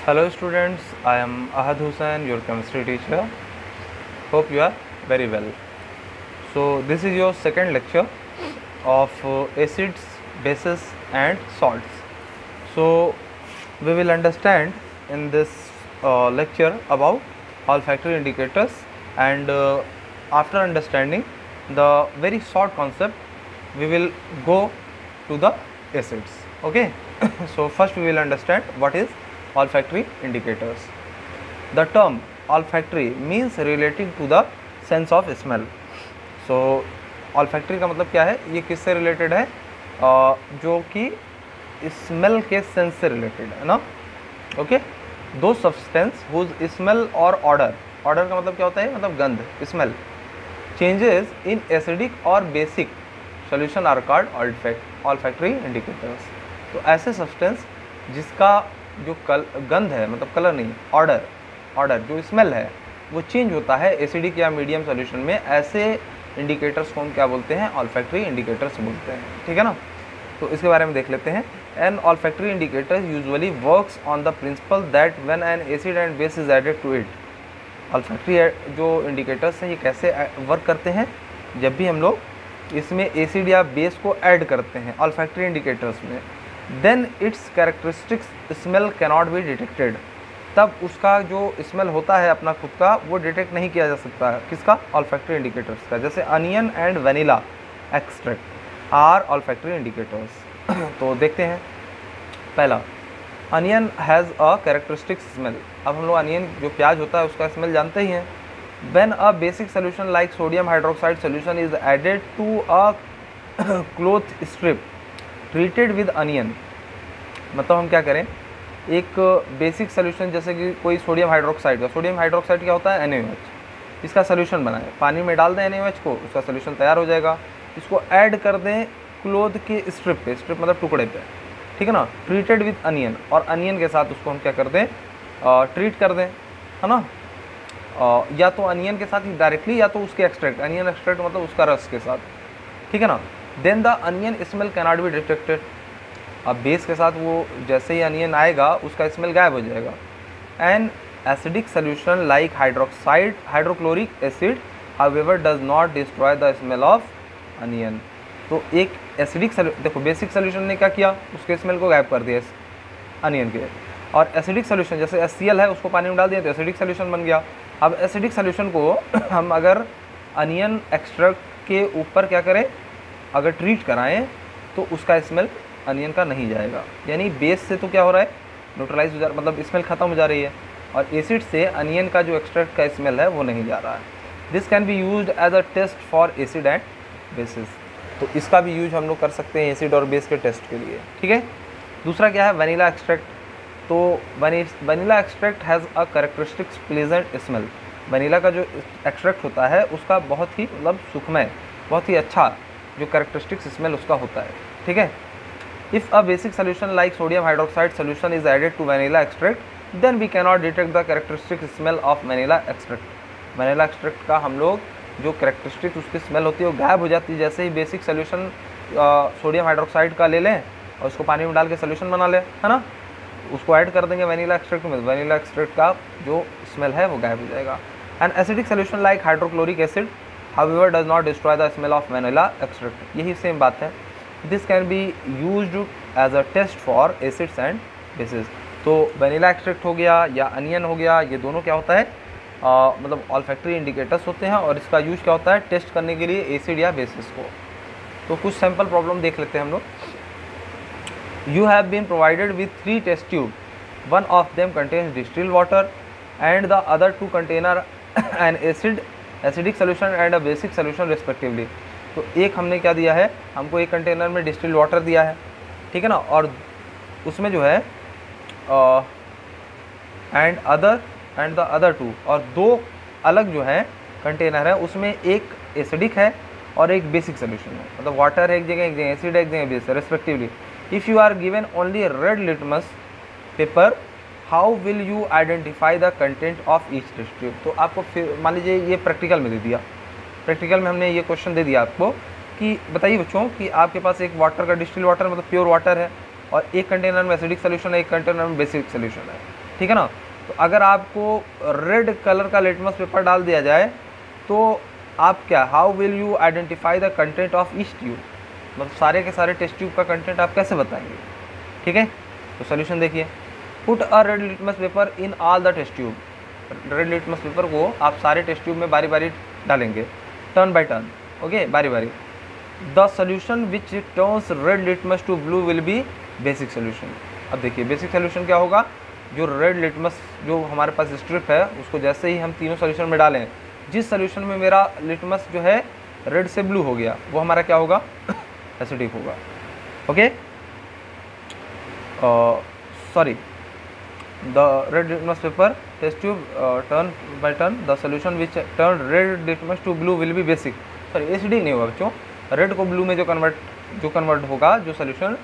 Hello students, I am Ahad Hussain, your chemistry teacher. Hope you are very well. So this is your second lecture of acids, bases and salts. So we will understand in this lecture about olfactory indicators, and after understanding the very short concept we will go to the acids. Okay. So first we will understand what is olfactory indicators. The term olfactory means relating to the sense of smell. So olfactory का मतलब क्या है, ये किससे related है, जो कि smell के सेंस से रिलेटेड है ना. ओके. दो सब्सटेंस हुज स्मेल और ऑर्डर का मतलब क्या होता है, मतलब गंध, स्मेल, चेंजेस इन एसिडिक और basic solution are called olfactory indicators. तो ऐसे सब्सटेंस जिसका जो गंध है, मतलब कलर नहीं, ऑर्डर जो स्मेल है वो चेंज होता है एसिडिक या मीडियम सॉल्यूशन में, ऐसे इंडिकेटर्स को हम क्या बोलते हैं, ऑल्फैक्टरी इंडिकेटर्स बोलते हैं. ठीक है ना. तो इसके बारे में देख लेते हैं. An olfactory indicator usually works on the principle that when an acid and base is added to it. Olfactory जो इंडिकेटर्स हैं ये कैसे वर्क करते हैं, जब भी हम लोग इसमें एसिड या बेस को ऐड करते हैं ऑल्फैक्टरी इंडिकेटर्स में, then its characteristics smell cannot be detected. तब उसका जो स्मेल होता है अपना खुद का, वो डिटेक्ट नहीं किया जा सकता है. किसका, ऑल्फैक्टरी इंडिकेटर्स का. जैसे onion and vanilla extract are olfactory indicators. तो देखते हैं. पहला, onion has a characteristic smell. अब हम लोग अनियन जो प्याज होता है उसका स्मेल जानते ही हैं. When a basic solution like sodium hydroxide solution is added to a cloth strip treated with onion, मतलब हम क्या करें, एक बेसिक सोल्यूशन जैसे कि कोई सोडियम हाइड्रोक्साइड क्या होता है, NaOH, इसका सोल्यूशन बनाएं, पानी में डाल दें NaOH को, उसका सोल्यूशन तैयार हो जाएगा. इसको ऐड कर दें क्लोथ के स्ट्रिप पे, स्ट्रिप मतलब टुकड़े पे, ठीक है ना, ट्रीटेड विद अनियन, और अनियन के साथ उसको हम क्या कर दें, ट्रीट कर दें, है ना. या तो अनियन के साथ ही डायरेक्टली, या तो उसके एक्सट्रैक्ट, अनियन एक्सट्रैक्ट मतलब उसका रस के साथ, ठीक है ना. Then the onion smell cannot be detected. अब बेस के साथ वो जैसे ही अनियन आएगा उसका स्मेल गायब हो जाएगा. N acidic solution like hydrochloric acid however does not destroy the smell of onion. तो एक एसिडिक देखो, बेसिक सोल्यूशन ने क्या किया, उसके स्मेल को गायब कर दिया अनियन के, और एसिडिक सोल्यूशन जैसे HCl है उसको पानी में डाल दिया तो एसिडिक सोल्यूशन बन गया. अब एसिडिक सोल्यूशन को हम अगर अनियन एक्सट्रैक्ट के ऊपर क्या करें, अगर ट्रीट कराएं तो उसका स्मेल अनियन का नहीं जाएगा. यानी बेस से तो क्या हो रहा है, न्यूट्रलाइज हो जा रहा, मतलब स्मेल खत्म हो जा रही है, और एसिड से अनियन का जो एक्सट्रैक्ट का स्मेल है वो नहीं जा रहा है. This can be used as a test for acid and bases. तो इसका भी यूज हम लोग कर सकते हैं एसिड और बेस के टेस्ट के लिए. ठीक है. दूसरा क्या है, वनीला एक्सट्रैक्ट. तो vanilla extract has a characteristics pleasant smell. Vanilla का जो एक्सट्रैक्ट होता है उसका बहुत ही मतलब सुखमय, बहुत ही अच्छा जो कैरेक्टरिस्टिक्स स्मेल उसका होता है. ठीक है. If a basic solution like sodium hydroxide solution is added to vanilla extract, then we cannot detect the characteristic smell of vanilla extract. vanilla extract का हम लोग जो characteristic उसकी smell होती है वो गायब हो जाती है जैसे ही बेसिक सोल्यूशन सोडियम हाइड्रोक्साइड का ले लें और उसको पानी में डाल के सोल्यूशन बना लें, है ना, उसको ऐड कर देंगे वनीला एक्सट्रैक्ट में, वनीला एक्सट्रैक्ट का जो स्मेल है वो गायब हो जाएगा. And acidic solution like hydrochloric acid however does not destroy the smell of vanilla extract. यही सेम बात है. This can be used as a test for acids and bases. तो वनीला एक्सट्रैक्ट हो गया या अनियन हो गया, ये दोनों क्या होता है, मतलब ऑल्फैक्टरी इंडिकेटर्स होते हैं, और इसका यूज क्या होता है, टेस्ट करने के लिए एसिड या बेसिस को. तो कुछ सैम्पल प्रॉब्लम देख लेते हैं हम लोग. You have been provided with 3 test tube. One of them contains distilled water and the other 2 container an acidic solution and a basic solution respectively. तो एक हमने क्या दिया है, हमको एक कंटेनर में डिस्टिल्ड वाटर दिया है, ठीक है ना, और उसमें जो है एंड द अदर 2, और 2 अलग जो है कंटेनर है, उसमें एक एसिडिक है और एक बेसिक सोल्यूशन है, मतलब वाटर है एक जगह एसिड है एक जगह base respectively. If you are given only red litmus paper, how will you identify the content of each test tube. तो आपको फिर मान लीजिए ये प्रैक्टिकल में दे दिया, प्रैक्टिकल में हमने ये क्वेश्चन दे दिया आपको कि बताइए बच्चों कि आपके पास एक वाटर का डिस्टिल वाटर मतलब प्योर वाटर है, और एक कंटेनर में एसिडिक सोल्यूशन है, एक कंटेनर में बेसिक सोल्यूशन है. ठीक है ना। तो अगर आपको रेड कलर का लिटमस पेपर डाल दिया जाए तो आप क्या, how will you identify the content of each tube, मतलब सारे के सारे टेस्ट ट्यूब का कंटेंट आप कैसे बताएंगे। ठीक है, तो सोल्यूशन देखिए, put a red litmus paper in all the test tube, red litmus paper को आप सारे टेस्ट ट्यूब में बारी बारी डालेंगे, टर्न बाय टर्न, ओके, बारी बारी। The solution which turns red litmus to blue will be basic solution. अब देखिए बेसिक सोल्यूशन क्या होगा, जो रेड लिटमस जो हमारे पास स्ट्रिप है उसको जैसे ही हम तीनों सोल्यूशन में डालें, जिस सोल्यूशन में मेरा लिटमस जो है रेड से ब्लू हो गया वो हमारा क्या होगा, एसिडिक होगा, okay. Sorry, the red litmus paper test tube turn by turn, the solution which turn red litmus to blue will be basic. Sorry, acidic नहीं होगा बच्चों, रेड को ब्लू में जो कन्वर्ट होगा, जो सोल्यूशन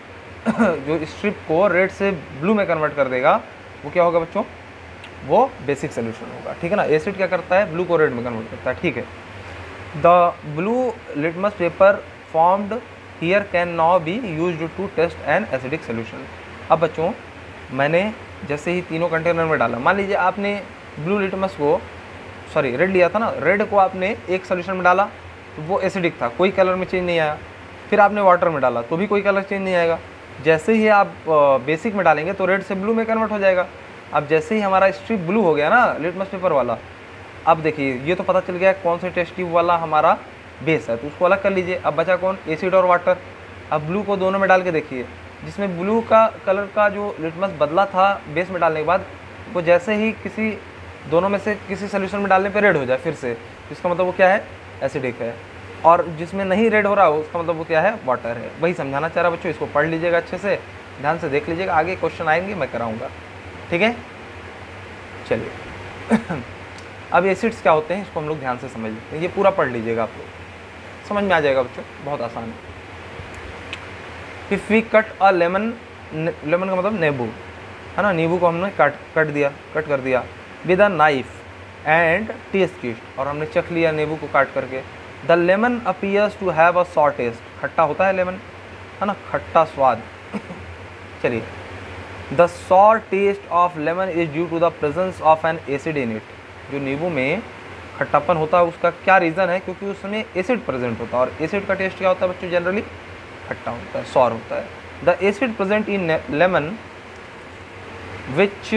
जो स्ट्रिप को रेड से ब्लू में कन्वर्ट कर देगा वो क्या होगा बच्चों, वो बेसिक सोल्यूशन होगा। ठीक है ना, एसिड क्या करता है, ब्लू को रेड में कन्वर्ट करता है। ठीक है, the blue litmus paper formed here can now be used to test an acidic solution. अब बच्चों मैंने जैसे ही तीनों कंटेनर में डाला, मान लीजिए आपने ब्लू लिटमस को, सॉरी रेड लिया था ना, रेड को आपने एक सोल्यूशन में डाला तो वो एसिडिक था, कोई कलर में चेंज नहीं आया। फिर आपने वाटर में डाला तो भी कोई कलर चेंज नहीं आएगा। जैसे ही आप बेसिक में डालेंगे तो रेड से ब्लू में कन्वर्ट हो जाएगा। अब जैसे ही हमारा स्ट्रिप ब्लू हो गया ना लिटमस पेपर वाला, अब देखिए ये तो पता चल गया कौन से टेस्ट ट्यूब वाला हमारा बेस है, तो उसको अलग कर लीजिए। अब बचा कौन, एसिड और वाटर। अब ब्लू को दोनों में डाल के देखिए, जिसमें ब्लू का कलर का जो लिटमस बदला था बेस में डालने के बाद, वो जैसे ही किसी दोनों में से किसी सोल्यूशन में डालने पे रेड हो जाए फिर से, इसका मतलब वो क्या है, एसिडिक है। और जिसमें नहीं रेड हो रहा हो उसका मतलब वो क्या है, वाटर है। वही समझाना चाह रहा बच्चों, इसको पढ़ लीजिएगा अच्छे से, ध्यान से देख लीजिएगा, आगे क्वेश्चन आएंगे मैं कराऊंगा। ठीक है, चलिए अब एसिड्स क्या होते हैं इसको हम लोग ध्यान से समझ लेते हैं। ये पूरा पढ़ लीजिएगा, आप लोग समझ में आ जाएगा बच्चों, बहुत आसान है। If we cut a lemon, lemon का मतलब नींबू है ना, नींबू को हमने कट कर दिया with a knife and taste it, और हमने चख लिया नींबू को काट करके। The lemon appears to have a sour taste, खट्टा होता है लेमन, है ना, खट्टा स्वाद चलिए, the sour taste of lemon is due to the presence of an acid in it. जो नींबू में खट्टापन होता है उसका क्या रीज़न है, क्योंकि उसमें एसिड प्रेजेंट होता है, और एसिड का टेस्ट क्या होता है बच्चों, जनरली खट्टा होता है, सॉर होता है। The acid present in lemon which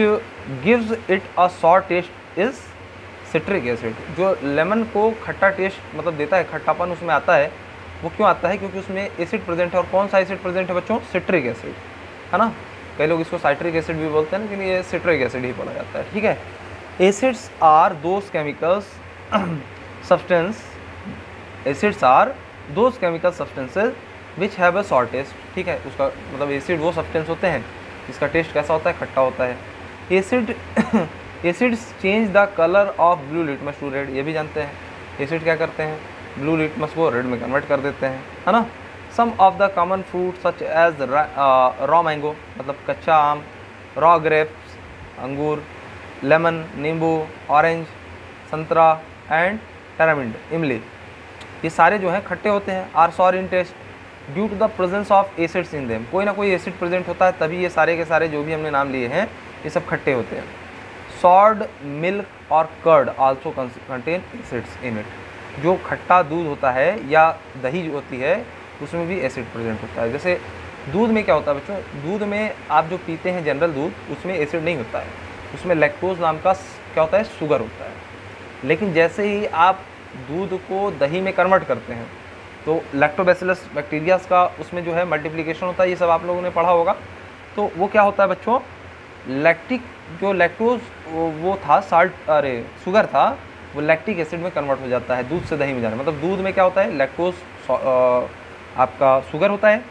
gives it a sour taste is citric acid. जो लेमन को खट्टा टेस्ट मतलब देता है, खट्टापन उसमें आता है, वो क्यों आता है, क्योंकि उसमें एसिड प्रेजेंट है। और कौन सा एसिड प्रेजेंट है बच्चों, सिट्रिक एसिड, है ना। कई लोग इसको साइट्रिक एसिड भी बोलते हैं, लेकिन ये सिट्रिक एसिड ही बोला जाता है। ठीक है, acids are those chemicals substance, acids are those chemical substances which have a sour taste. ठीक है, उसका मतलब एसिड वो सब्सटेंस होते हैं जिसका टेस्ट कैसा होता है, खट्टा होता है। Acid acids change the colour of blue litmus to red, ये भी जानते हैं। एसिड क्या करते हैं, ब्लू लिटमस को रेड में कन्वर्ट कर देते हैं, है ना। Some of the common fruit such as raw mango मतलब कच्चा आम, रॉ ग्रेप्स अंगूर, लेमन नींबू, ऑरेंज संतरा एंड टेरामिंड इमली, ये सारे जो हैं खट्टे होते हैं। Are sour in taste due to the presence of acids in them, कोई ना कोई एसिड प्रेजेंट होता है तभी ये सारे के सारे जो भी हमने नाम लिए हैं ये सब खट्टे होते हैं। सॉर्ड मिल्क और curd also contain acids in it, जो खट्टा दूध होता है या दही जो होती है उसमें भी एसिड प्रेजेंट होता है। जैसे दूध में क्या होता है बच्चों, दूध में आप जो पीते हैं जनरल दूध, उसमें एसिड नहीं होता है, उसमें लैक्टोज नाम का क्या होता है, शुगर होता है। लेकिन जैसे ही आप दूध को दही में कन्वर्ट करते हैं तो लैक्टोबैसिलस बैक्टीरियाज का उसमें जो है मल्टीप्लिकेशन होता है, ये सब आप लोगों ने पढ़ा होगा। तो वो क्या होता है बच्चों, लैक्टिक जो लैक्टोज वो था शुगर था, वो लैक्टिक एसिड में कन्वर्ट हो जाता है दूध से दही में जाने। मतलब दूध में क्या होता है, लैक्टोज आपका शुगर होता है,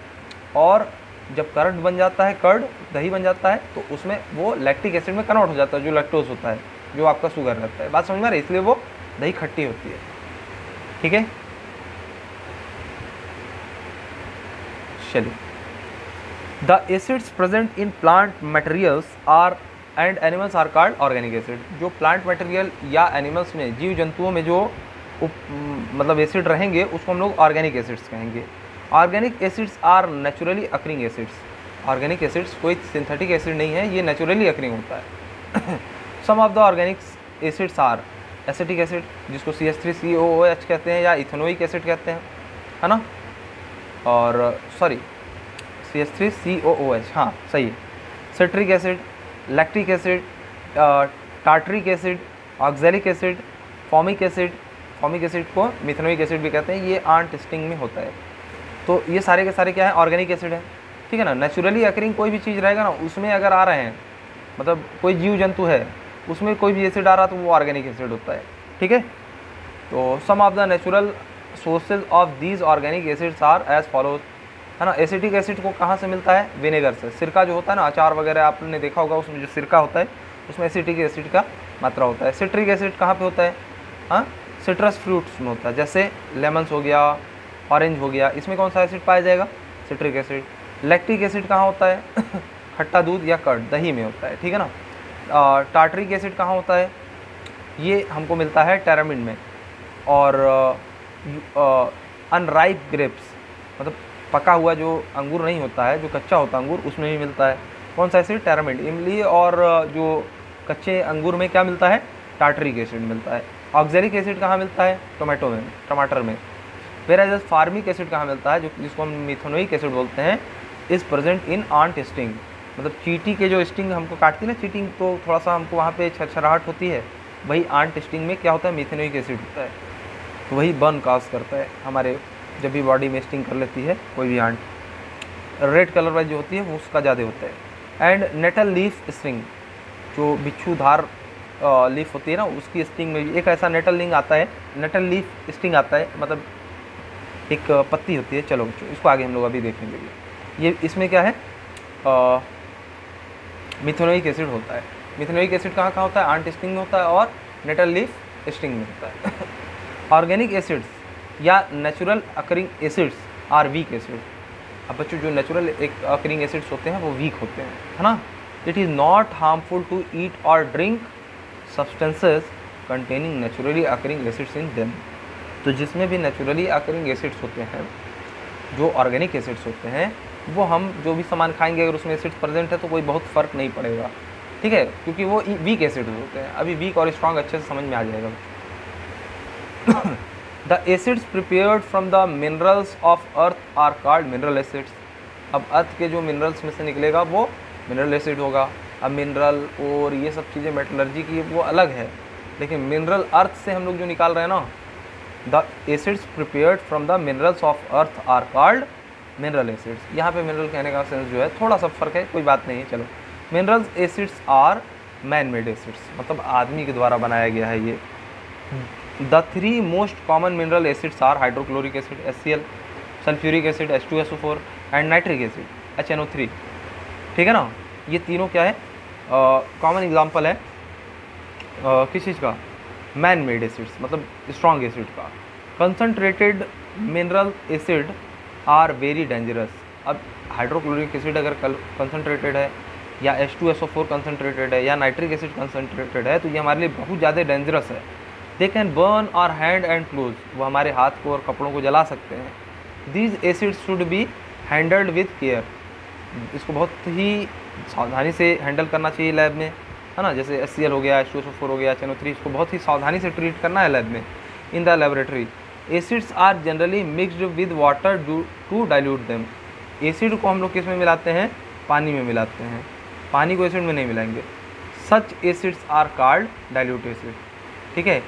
और जब कर्ड बन जाता है, कर्ड दही बन जाता है, तो उसमें वो लैक्टिक एसिड में कन्वर्ट हो जाता है जो लैक्टोज होता है, जो आपका शुगर रहता है। बात समझ में आ रही है, इसलिए वो दही खट्टी होती है। ठीक है, चलिए, the acids present in plant materials are and animals are called organic acid. जो प्लांट मटेरियल या एनिमल्स में, जीव जंतुओं में जो मतलब एसिड रहेंगे उसको हम लोग ऑर्गेनिक एसिड्स कहेंगे। Organic acids are naturally occurring acids. Organic acids कोई सिंथेटिक एसिड नहीं है, ये नेचुरली अकरिंग होता है। Some of the organic acids are acetic acid, जिसको CH3COOH कहते हैं या इथेनोइक एसिड कहते हैं, है ना, और सॉरी CH3COOH, हाँ सही है। Citric acid, lactic acid, tartaric acid, oxalic acid, formic acid, formic acid को मिथेनोइक एसिड भी कहते हैं, ये आंट स्टिंग में होता है। तो ये सारे के सारे क्या है, ऑर्गेनिक एसिड है, ठीक है ना। नेचुरली अकरिंग कोई भी चीज़ रहेगा ना, उसमें अगर आ रहे हैं, मतलब कोई जीव जंतु है उसमें कोई भी एसिड आ रहा तो वो ऑर्गेनिक एसिड होता है, ठीक है। तो some of the natural sources of these organic acids are as follows, है ना। एसिटिक एसिड को कहाँ से मिलता है, विनेगर से। सिरका जो होता है ना, अचार वगैरह आपने देखा होगा, उसमें जो सिरका होता है उसमें एसिटिक एसिड का मात्रा होता है। सिट्रिक एसिड कहाँ पे होता है, हाँ, सिट्रस फ्रूट्स में होता है, जैसे लेमन्स हो गया, ऑरेंज हो गया, इसमें कौन सा एसिड पाया जाएगा, सिट्रिक एसिड। लैक्टिक एसिड कहाँ होता है खट्टा दूध या कर्ड, दही में होता है, ठीक है ना। टार्टरिक एसिड कहाँ होता है, ये हमको मिलता है टैरामिड में। और अनराइप ग्रेप्स, मतलब पका हुआ जो अंगूर नहीं होता है, जो कच्चा होता है अंगूर, उसमें भी मिलता है कौन सा एसिड, टैरामिड। इमली और जो कच्चे अंगूर में क्या मिलता है, टार्टरिक एसिड मिलता है। ऑक्जेलिक एसिड कहाँ मिलता है, टोमेटो में, टमाटर में। वेराज फार्मिक एसिड कहाँ मिलता है, जो जिसको हम मिथेनोइक एसिड बोलते हैं, is present in ant sting, मतलब चींटी के जो स्टिंग हमको काटती है ना चींटी, तो थोड़ा सा हमको वहाँ पे छरछराहट होती है, वही आंट स्टिंग में क्या होता है, मिथेनोइक एसिड होता है। तो वही बर्न काज करता है हमारे, जब भी बॉडी में स्टिंग कर लेती है कोई भी आंट। रेड कलर वाली जो होती है वो उसका ज़्यादा होता है। एंड नेटल लीफ स्टिंग, जो बिच्छूधार लीफ होती है ना, उसकी स्टिंग में भी एक ऐसा नेटल लिंग आता है, नेटल लीफ स्टिंग आता है, मतलब एक पत्ती होती है। चलो बच्चों, इसको आगे हम लोग अभी देखेंगे। ये इसमें क्या है, मिथेनोइक एसिड होता है। मिथेनोइक एसिड कहाँ कहाँ होता है, आंट स्टिंग में होता है और नेटल लीफ स्टिंग में होता है। ऑर्गेनिक एसिड्स या natural occurring acids are weak acid. अब बच्चों, जो नेचुरल एक अकरिंग एसिड्स होते हैं वो वीक होते हैं, है ना। It is not harmful to eat और drink substances containing naturally occurring acids in them. तो जिसमें भी नेचुरली अकरिंग एसिड्स होते हैं, जो ऑर्गेनिक एसिड्स होते हैं, वो हम जो भी सामान खाएंगे अगर उसमें एसिड्स प्रेजेंट है तो कोई बहुत फ़र्क नहीं पड़ेगा, ठीक है, क्योंकि वो वीक एसिड्स होते हैं। अभी वीक और स्ट्रॉन्ग अच्छे से समझ में आ जाएगा। The acids prepared from the minerals of earth are called mineral acids. अब अर्थ के जो मिनरल्स में से निकलेगा वो मिनरल एसिड होगा। अब मिनरल और ये सब चीज़ें मेटलर्जी की वो अलग है, लेकिन मिनरल अर्थ से हम लोग जो निकाल रहे हैं ना, the acids prepared from the minerals of earth are called mineral acids. यहाँ पे मिनरल कहने का सेंस जो है थोड़ा सा फ़र्क है, कोई बात नहीं है। चलो, minerals acids are man made acids, मतलब आदमी के द्वारा बनाया गया है ये। The three most common mineral acids are hydrochloric acid HCl, sulphuric acid H2SO4 and nitric acid HNO3, ठीक है ना। ये तीनों क्या है, कॉमन एग्जाम्पल है किस चीज़ का, मैन मेड एसिड्स, मतलब स्ट्रॉन्ग एसिड का। Concentrated mineral acid are very dangerous. अब हाइड्रोक्लोरिक एसिड अगर कंसनट्रेटेड है, या H2SO4 कंसनट्रेटेड है, या नाइट्रिक एसिड कंसनट्रेटेड है, तो ये हमारे लिए बहुत ज़्यादा डेंजरस है। They can burn our hand and clothes, वो हमारे हाथ को और कपड़ों को जला सकते हैं। These acids should be handled with care, इसको बहुत ही सावधानी से हैंडल करना चाहिए लैब में, है ना। जैसे HCl हो गया, H2SO4 हो गया, HNO3, इसको बहुत ही सावधानी से ट्रीट करना है लैब में, in the laboratory. Acids are generally mixed with water to dilute them. Acid को हम लोग किस में मिलाते हैं, पानी में मिलाते हैं, पानी को एसिड में नहीं मिलाएंगे। Such acids are called dilute acid, ठीक है।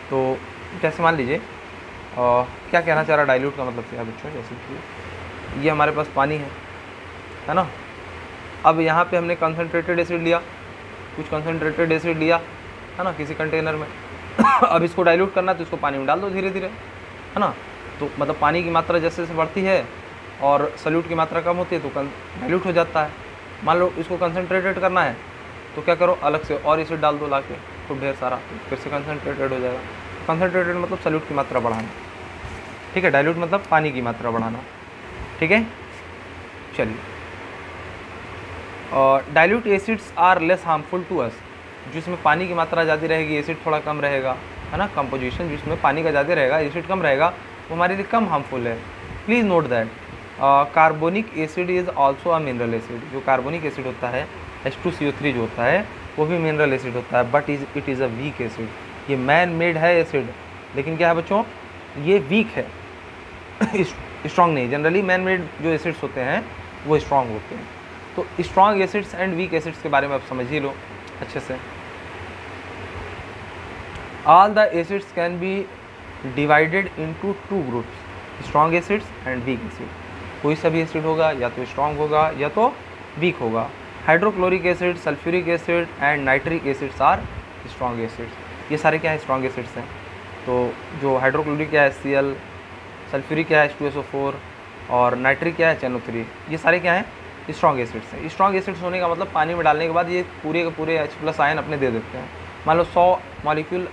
तो जैसे मान लीजिए क्या कहना चाह रहा डाइल्यूट का मतलब क्या है बच्चों, जैसे ये हमारे पास पानी है ना। अब यहाँ पे हमने कंसनट्रेटेड एसिड लिया, कुछ कंसनट्रेटेड एसिड लिया, है ना, किसी कंटेनर में। अब इसको डाइल्यूट करना है तो इसको पानी में डाल दो धीरे धीरे, है ना। तो मतलब पानी की मात्रा जैसे जैसे बढ़ती है और सल्यूट की मात्रा कम होती है तो डाइल्यूट हो जाता है। मान लो इसको कंसनट्रेटेड करना है तो क्या करो, अलग से और एसिड डाल दो ला के, खूब ढेर सारा, तो फिर से कंसनट्रेटेड हो जाएगा। कंसनट्रेटेड मतलब सल्यूट की मात्रा बढ़ाना, ठीक है। डाइल्यूट मतलब पानी की मात्रा बढ़ाना, ठीक है। चलिए, dilute acids are less harmful to us, जिसमें पानी की मात्रा ज़्यादा रहेगी, एसिड थोड़ा कम रहेगा, है ना। कंपोजिशन जिसमें पानी का ज़्यादा रहेगा, एसिड कम रहेगा, वो हमारे लिए कम हार्मफुल है। Please note that carbonic acid is also a mineral acid. जो कार्बोनिक एसिड होता है H2CO3 जो होता है, वो भी मिनरल एसिड होता है, but it is a weak acid. ये मैन मेड है एसिड, लेकिन क्या है बच्चों, ये वीक है, स्ट्रॉन्ग नहीं। जनरली मैन मेड जो एसिड्स होते हैं वो स्ट्रॉन्ग होते हैं। तो strong acids and weak acids के बारे में आप समझ ही लो अच्छे से। All the acids can be divided into 2 groups, strong acids and weak acid. कोई सा भी एसिड होगा या तो स्ट्रॉन्ग होगा या तो वीक होगा। Hydrochloric acid, sulphuric acid and nitric acids are strong acids. ये सारे क्या है, स्ट्रॉन्ग एसिड्स हैं। तो जो हाइड्रोक्लोरिक क्या है Cl, सल्फ्यूरिक क्या है H2SO4 और नाइट्रिक क्या है NO3, ये सारे क्या हैं, स्ट्रॉन्ग एसिड्स हैं। स्ट्रॉन्ग एसिड्स होने का मतलब पानी में डालने के बाद ये पूरे के पूरे H+ आयन अपने दे देते हैं। मान लो 100 मॉलिक्यूल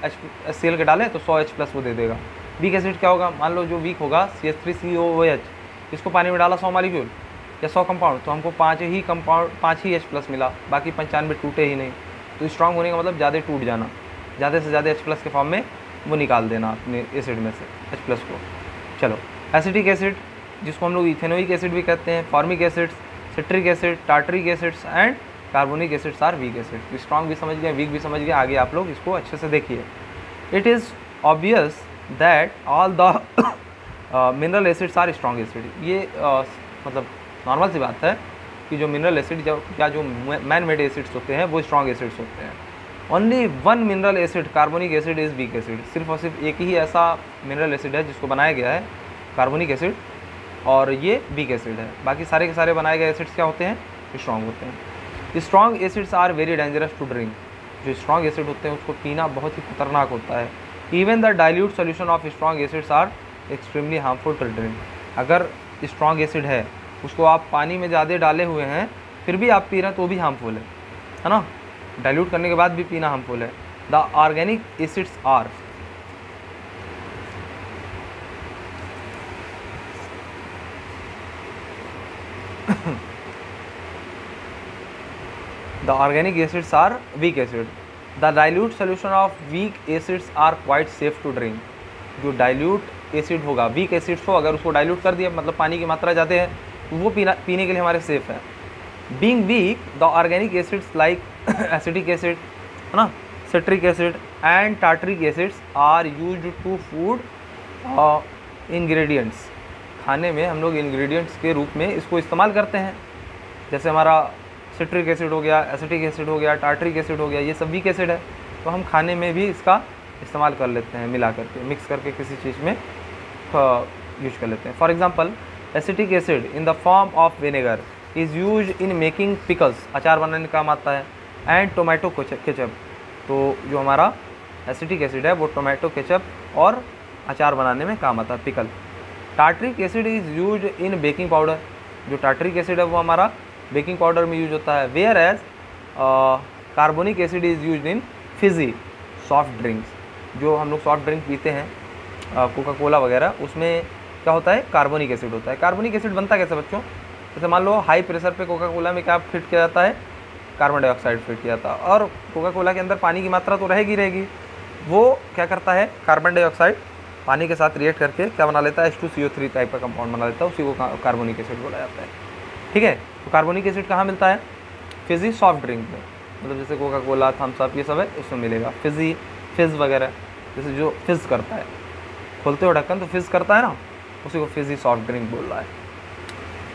Cl के डालें तो 100 H+ वो दे देगा। वीक एसिड क्या होगा, मान लो जो वीक होगा CH3COOH, इसको पानी में डाला 100 मॉलिक्यूल या 100 कंपाउंड, तो हमको 5 ही H+ मिला, बाकी 95 टूटे ही नहीं। तो स्ट्रॉन्ग होने का मतलब ज़्यादा टूट जाना, ज़्यादा से ज़्यादा H+ के फॉर्म में वो निकाल देना अपने एसिड में से H+ को। चलो, एसिटिक एसिड जिसको हम लोग इथेनोइक एसिड भी कहते हैं, formic acids, citric acid, tartaric acids and carbonic acids are weak acid. Strong भी समझ गए, वीक भी समझ गए, आगे आप लोग इसको अच्छे से देखिए। It is obvious that all the mineral acids are strong acid. ये मतलब नॉर्मल सी बात है कि जो मिनरल एसिड या जो मैन मेड एसिड्स होते हैं वो स्ट्रॉन्ग एसिड्स होते हैं। Only one mineral acid, carbonic acid, is weak acid. सिर्फ और सिर्फ एक ही ऐसा मिनरल एसिड है जिसको बनाया गया है कार्बोनिक एसिड, और ये वीक एसिड है। बाकी सारे के सारे बनाए गए एसिड्स क्या होते हैं, स्ट्रॉन्ग होते हैं। Strong acids are very dangerous to drink. जो स्ट्रॉन्ग एसिड होते हैं उसको पीना बहुत ही खतरनाक होता है। Even the dilute solution of strong acids are extremely harmful to drink. अगर स्ट्रॉन्ग एसिड है, उसको आप पानी में ज़्यादा डाले हुए हैं, फिर भी आप पी रहे हैं तो भी हार्मफुल है ना। डाइल्यूट करने के बाद भी पीना हार्मफुल है। The organic acids are the organic acids are weak acid. The dilute solution of weak acids are quite safe to drink. जो डाइल्यूट एसिड होगा, वीक एसिड्स हो, अगर उसको डाइल्यूट कर दिया मतलब पानी की मात्रा ज़्यादा है, तो वो पीने के लिए हमारे सेफ है। Being weak, the organic acids like acetic acid, है ना, citric acid and tartaric acids are used to food ingredients. खाने में हम लोग इंग्रेडिएंट्स के रूप में इसको इस्तेमाल करते हैं। जैसे हमारा सिट्रिक एसिड हो गया, एसिटिक एसिड हो गया, टार्टरिक एसिड हो गया, ये सब वीक एसिड है, तो हम खाने में भी इसका इस्तेमाल कर लेते हैं, मिला करके, मिक्स करके किसी चीज़ में यूज कर लेते हैं। For example, acetic acid in the form of vinegar is use in making pickles, अचार बनाने का काम आता है, एंड टोमेटो केचप। तो जो हमारा एसिटिक एसिड है वो टोमेटो केचप और अचार बनाने में काम आता है, pickle. Tartaric acid is use in baking powder. जो टार्टरिक एसिड है वो हमारा बेकिंग पाउडर में यूज होता है। Whereas carbonic acid is use in fizzy soft drinks. जो हम लोग सॉफ्ट ड्रिंक पीते हैं, कोका कोला वगैरह, उसमें क्या होता है, कार्बोनिक एसिड होता है। कार्बोनिक एसिड बनता कैसे बच्चों, जैसे मान लो हाई प्रेशर पे कोका कोला में क्या फिट किया जाता है, कार्बन डाइऑक्साइड फिट किया जाता है, और कोका कोला के अंदर पानी की मात्रा तो रहेगी, वो क्या करता है, कार्बन डाइऑक्साइड पानी के साथ रिएक्ट करके क्या बना लेता है, H2CO3 टाइप का कंपाउंड बना लेता है, उसी को कार्बोनिक एसिड बोला जाता है। ठीक है, तो कार्बोनिक एसिड कहाँ मिलता है, फिजी सॉफ्ट ड्रिंक में, मतलब जैसे कोका कोला, थम्स अप, ये सब है, उसमें मिलेगा। फिज़ वगैरह, जैसे जो फिज़ करता है, खोलते हो ढक्कन तो फिज़ करता है ना, उसी को फिजी सॉफ्ट ड्रिंक बोल रहा है।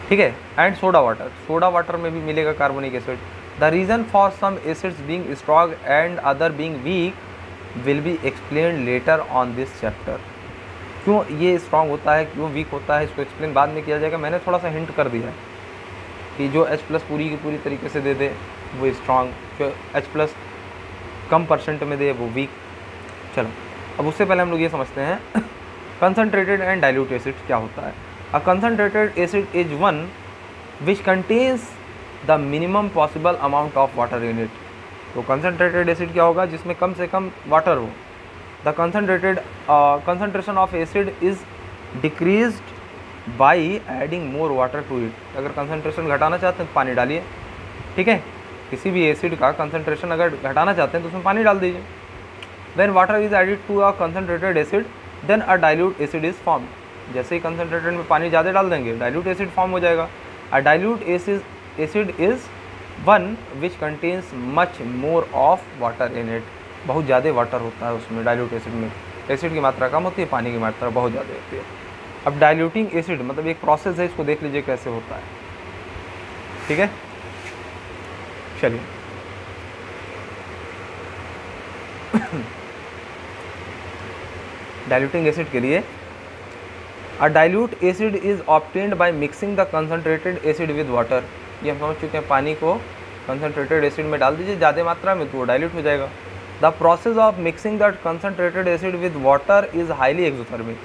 ठीक है, एंड सोडा वाटर में भी मिलेगा carbonic acid. The reason for some acids being strong and other being weak will be explain later on this chapter. क्यों ये स्ट्रॉन्ग होता है, क्यों वीक होता है, इसको एक्सप्लेन बाद में किया जाएगा। मैंने थोड़ा सा हिंट कर दिया है कि जो H+ पूरी की पूरी तरीके से दे दे वो स्ट्रॉन्ग, जो H+ कम परसेंट में दे वो वीक। चलो, अब उससे पहले हम लोग ये समझते हैं कंसनट्रेटेड एंड डाइल्यूट एसिड क्या होता है। A concentrated acid is one which contains the minimum possible amount of water in it. तो कंसनट्रेटेड एसिड क्या होगा, जिसमें कम से कम वाटर हो। The concentration of acid is decreased by adding more water to it. अगर कंसनट्रेशन घटाना चाहते हैं तो पानी डालिए। ठीक है, किसी भी एसिड का कंसनट्रेशन अगर घटाना चाहते हैं तो उसमें पानी डाल दीजिए। When water is added to a concentrated acid, then a dilute acid is formed. जैसे ही कंसनट्रेटेड में पानी ज़्यादा डाल देंगे, डाइल्यूट एसिड फॉर्म हो जाएगा। A dilute acid is one which contains much more of water in it, बहुत ज़्यादा वाटर होता है उसमें डाइल्यूट एसिड में, एसिड की मात्रा कम होती है, पानी की मात्रा बहुत ज़्यादा होती है। अब डाइल्यूटिंग एसिड मतलब एक प्रोसेस है, इसको देख लीजिए कैसे होता है, ठीक है। चलिए डाइल्यूटिंग एसिड के लिए, अ dilute acid is obtained by mixing the concentrated acid with water. ये हम समझ चुके हैं, पानी को कंसनट्रेटेड एसिड में डाल दीजिए ज़्यादा मात्रा में तो वो डाइल्यूट हो जाएगा। The process of mixing that concentrated acid with water is highly exothermic.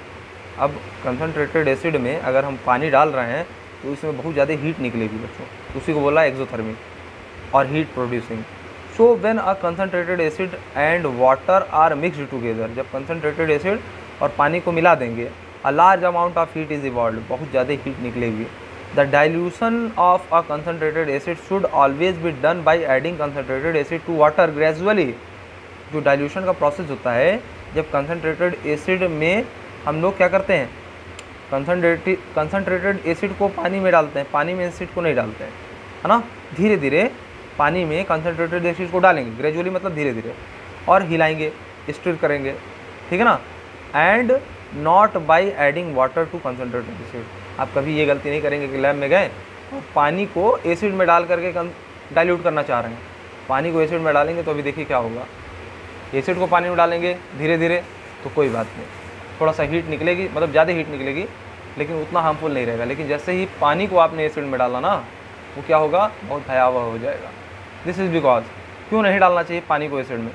अब कंसनट्रेटेड एसिड में अगर हम पानी डाल रहे हैं तो इसमें बहुत ज़्यादा हीट निकलेगी बच्चों, उसी को बोला एक्सोथर्मिक और heat producing. So when a concentrated acid and water are mixed together, जब कंसनट्रेटेड एसिड और पानी को मिला देंगे, a large amount of heat is evolve, बहुत ज़्यादा हीट निकलेगी। The dilution of a concentrated acid should always be done by adding concentrated acid to water gradually. जो डाइल्यूशन का प्रोसेस होता है, जब कंसनट्रेटेड एसिड में हम लोग क्या करते हैं, कंसनट्रेटेड एसिड को पानी में डालते हैं, पानी में एसिड को नहीं डालते हैं, है ना। धीरे धीरे पानी में कंसनट्रेटेड एसिड को डालेंगे, ग्रेजुअली मतलब धीरे धीरे, और हिलाएंगे, स्टिर करेंगे, ठीक है ना। And not by adding water to concentrated acid. आप कभी ये गलती नहीं करेंगे कि लैब में गए और पानी को एसिड में डाल करके डाइल्यूट करना चाह रहे हैं, पानी को एसिड में डालेंगे तो अभी देखिए क्या होगा, एसिड को पानी में डालेंगे धीरे धीरे तो कोई बात नहीं, थोड़ा सा हीट निकलेगी, मतलब ज़्यादा हीट निकलेगी, लेकिन उतना हार्मफुल नहीं रहेगा। लेकिन जैसे ही पानी को आपने एसिड में डाला ना, वो क्या होगा, बहुत भयावह हो जाएगा। दिस इज़ बिकॉज, क्यों नहीं डालना चाहिए पानी को एसिड में,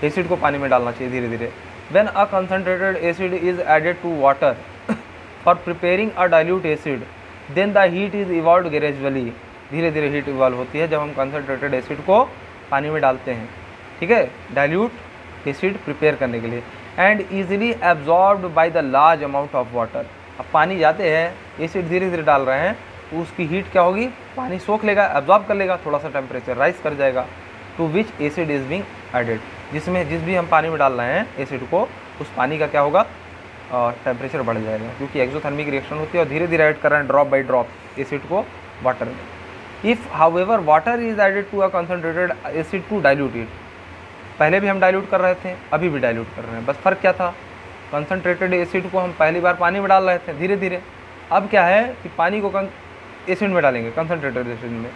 एसिड को पानी में डालना चाहिए धीरे धीरे। When a concentrated acid is added to water for preparing a dilute acid, then the heat is evolve gradually, धीरे धीरे हीट इवॉल्व होती है जब हम कंसनट्रेटेड एसिड को पानी में डालते हैं, ठीक है, डाइल्यूट एसिड प्रिपेयर करने के लिए। And easily absorbed by the large amount of water. अब पानी जाते हैं, एसिड धीरे धीरे डाल रहे हैं तो उसकी हीट क्या होगी, पानी सोख लेगा, एब्जॉर्ब कर लेगा, थोड़ा सा टेम्परेचर राइज कर जाएगा, to which acid is being added, जिस भी हम पानी में डाल रहे हैं एसिड को, उस पानी का क्या होगा, टेम्परेचर बढ़ जाएगा, क्योंकि एक्सोथर्मिक रिएक्शन होती है और धीरे धीरे ऐड कर रहे हैं ड्रॉप बाई ड्रॉप एसिड को वाटर में। If however water is added to a concentrated acid to dilute it, पहले भी हम डाइल्यूट कर रहे थे, अभी भी डाइल्यूट कर रहे हैं, बस फ़र्क क्या था, कंसनट्रेटेड एसिड को हम पहली बार पानी में डाल रहे थे धीरे धीरे, अब क्या है कि पानी को एसिड में डालेंगे, कंसनट्रेटेड एसिड में।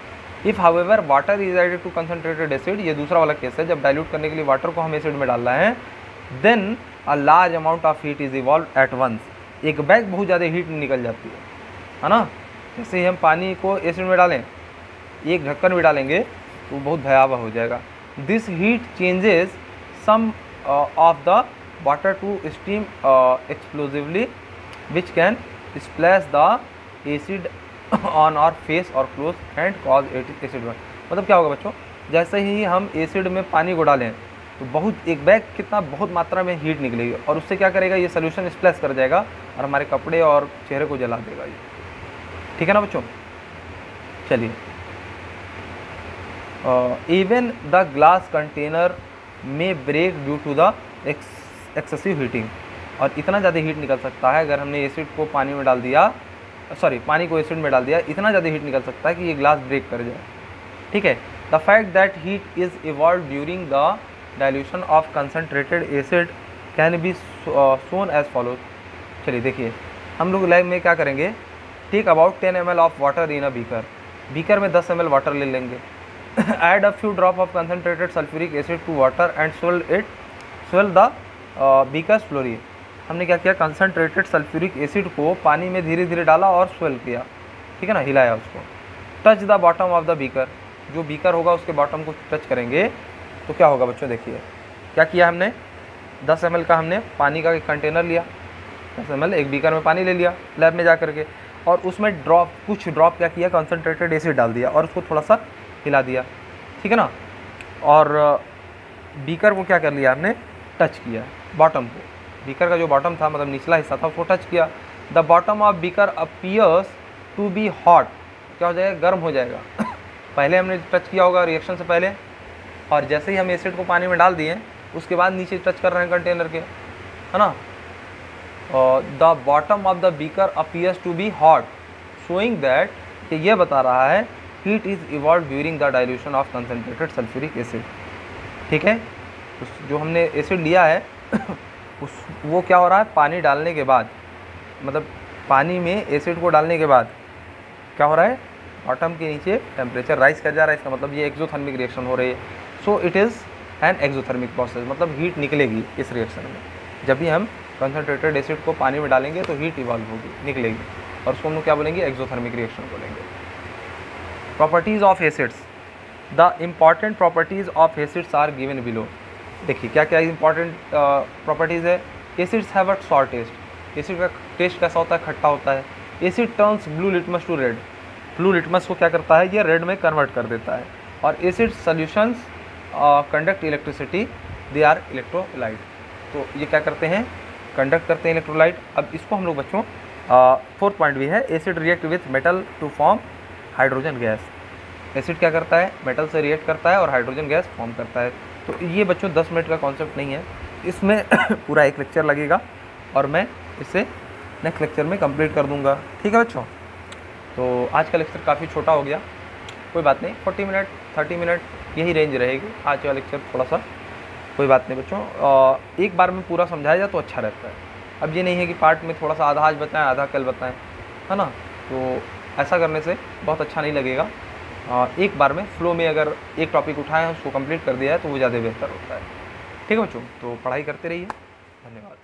If however water is added to concentrated acid, ये दूसरा वाला केस है, जब डाइल्यूट करने के लिए वाटर को हम एसिड में डाल रहे हैं, then a large amount of heat is evolve at once, एक बैग बहुत ज़्यादा हीट निकल जाती है ना। जैसे ही हम पानी को एसिड में डालें, एक ढक्कन भी डालेंगे तो बहुत भयावह हो जाएगा। This heat changes some of the water to steam explosively which can splash the acid on our face और cloth and cause acid burn. मतलब क्या होगा बच्चों, जैसे ही हम एसिड में पानी को डालें तो बहुत एक बैग कितना बहुत मात्रा में हीट निकलेगी और उससे क्या करेगा, ये सोल्यूशन स्प्लैश कर जाएगा और हमारे कपड़े और चेहरे को जला देगा ये, ठीक है ना बच्चों। चलिए, इवन द ग्लास कंटेनर में break due to the excessive heating, और इतना ज़्यादा हीट निकल सकता है अगर हमने एसिड को पानी में डाल दिया, पानी को एसिड में डाल दिया, इतना ज़्यादा हीट निकल सकता है कि ये ग्लास ब्रेक कर जाए, ठीक है। The fact that heat is evolve during the dilution of concentrated acid can be shown as follows. चलिए देखिए, हम लोग लैब में क्या करेंगे, take about 10 ml of water in a beaker, beaker में 10 ml वाटर ले लेंगे, add a few drop of concentrated sulphuric acid to water and swirl the beakers slowly. हमने क्या किया, कंसनट्रेटेड सल्फ्यूरिक एसिड को पानी में धीरे धीरे डाला और स्वेल किया, ठीक है ना, हिलाया उसको। Touch the bottom of the beaker, जो बीकर होगा उसके बॉटम को टच करेंगे तो क्या होगा बच्चों, देखिए क्या किया हमने, 10 ml का हमने पानी का एक कंटेनर लिया, 10 ml एक बीकर में पानी ले लिया लैब में जा करके, और उसमें कुछ ड्रॉप क्या किया, कंसनट्रेटेड एसिड डाल दिया और उसको थोड़ा सा हिला दिया, ठीक है ना। और बीकर को क्या कर लिया हमने, टच किया बॉटम को, बीकर का जो बॉटम था मतलब निचला हिस्सा था उसको टच किया। The bottom of beaker appears to be hot, क्या हो जाएगा, गर्म हो जाएगा पहले हमने टच किया होगा रिएक्शन से पहले, और जैसे ही हम एसिड को पानी में डाल दिए उसके बाद नीचे टच कर रहे हैं कंटेनर के, है ना। The bottom of the beaker appears to be hot, showing that, कि ये बता रहा है heat is evolve during the dilution of concentrated sulphuric acid. ठीक है, जो हमने एसिड लिया है वो क्या हो रहा है, पानी डालने के बाद, मतलब पानी में एसिड को डालने के बाद क्या हो रहा है, बॉटम के नीचे टेम्परेचर राइज कर जा रहा है। इसका मतलब ये एक्सोथर्मिक रिएक्शन हो रही है। So it is an exothermic process, मतलब हीट निकलेगी इस रिएक्शन में। जब भी हम कंसनट्रेटेड एसिड को पानी में डालेंगे तो हीट इवॉल्व होगी, निकलेगी, और उसको हम लोग क्या बोलेंगे, एक्सोथर्मिक रिएक्शन बोलेंगे। Properties of acids, the important properties of acids are given below. देखिए क्या क्या इंपॉर्टेंट प्रॉपर्टीज़ है। Acids have a sour taste, acid का टेस्ट कैसा होता है, खट्टा होता है। Acid turns blue litmus to red, blue litmus को क्या करता है, ये रेड में कन्वर्ट कर देता है। और acid solutions conduct electricity, they are electrolyte. तो ये क्या करते हैं, कंडक्ट करते हैं इलेक्ट्रोलाइट। अब इसको हम लोग बच्चों फोर्थ पॉइंट भी है, acid react with metal to form hydrogen gas. Acid क्या करता है, मेटल से रिएक्ट करता है और हाइड्रोजन गैस फॉर्म करता है। तो ये बच्चों 10 मिनट का कॉन्सेप्ट नहीं है, इसमें पूरा एक लेक्चर लगेगा और मैं इसे नेक्स्ट लेक्चर में कंप्लीट कर दूंगा। ठीक है बच्चों, तो आज का लेक्चर काफ़ी छोटा हो गया, कोई बात नहीं, 40 मिनट 30 मिनट यही रेंज रहेगी आज का लेक्चर, थोड़ा सा कोई बात नहीं बच्चों। एक बार में पूरा समझाया जाए तो अच्छा रहता है। अब ये नहीं है कि पार्ट में थोड़ा सा आधा आज बताएं आधा कल बताएं, है ना, तो ऐसा करने से बहुत अच्छा नहीं लगेगा। एक बार में फ्लो में अगर एक टॉपिक उठाएं उसको कंप्लीट कर दिया है तो वो ज़्यादा बेहतर होता है। ठीक है बच्चों, तो पढ़ाई करते रहिए, धन्यवाद।